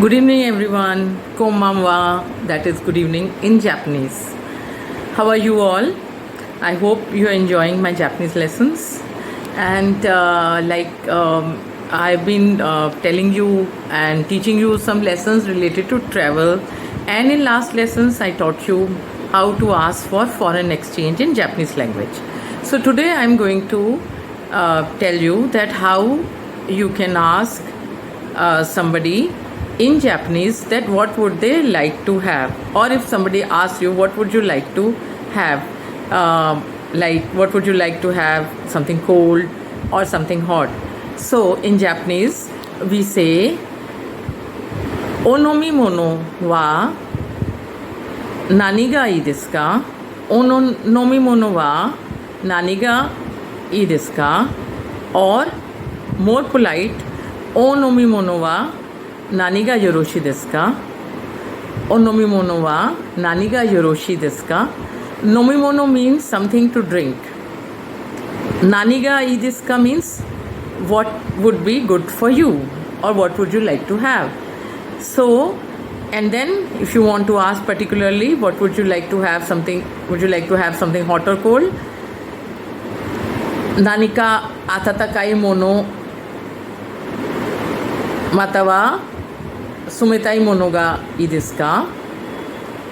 Good evening, everyone. Konbanwa, that is good evening in Japanese. How are you all? I hope you are enjoying my Japanese lessons. And I've been telling you and teaching you some lessons related to travel. And in last lessons, I taught you how to ask for foreign exchange in Japanese language. So today I'm going to tell you that how you can ask somebody in Japanese that what would they like to have, or if somebody asks you what would you like to have, what would you like to have, something cold or something hot. So in Japanese we say onomimono wa nani ga ii desu ka? Onomimono wa nani ga ii desu ka? Or more polite, onomimono wa nani ga yoroshi desu ka? Onomimono wa nani ga yoroshi desu ka? Nomimono means something to drink. Nani ga ii desu ka means what would be good for you, or what would you like to have. So, and then if you want to ask particularly what would you like to have, something, would you like to have something hot or cold? Nani ka atatakai mono mata wa sumetai mono ga ii desu ka?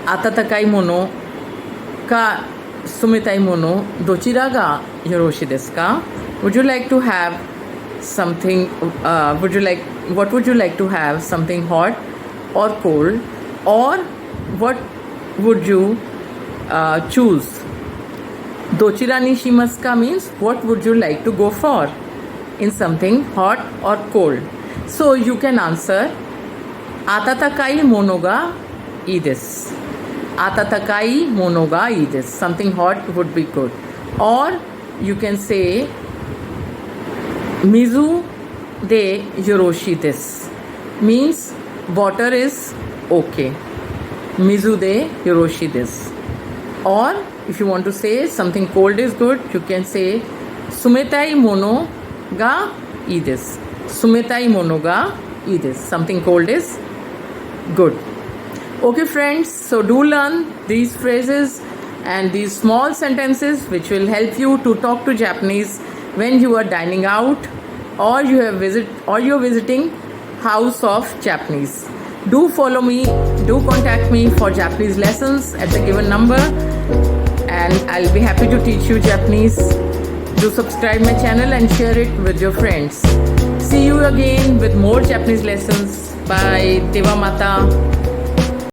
Atatakai mono ka sumetai mono dochira ga yoroshi desu ka? Would you like to have something, what would you like to have, something hot or cold, or what would you choose? Dochira ni shimasu ka means what would you like to go for in something hot or cold. So you can answer atatakai mono ga ii desu. Atatakai mono ga ii desu. Something hot would be good. Or you can say mizu de yoroshi desu. Means water is okay. Mizu de yoroshi desu. Or if you want to say something cold is good, you can say sumetai mono ga ii desu. Sumetai mono ga ii desu. Something cold is good. Okay friends, so do learn these phrases and these small sentences which will help you to talk to Japanese when you are dining out, or you're visiting House of Japanese. Do follow me, do contact me for Japanese lessons at the given number, and I'll be happy to teach you Japanese. Do subscribe my channel and share it with your friends. See you again with more Japanese lessons. Bye. Dewa Mata.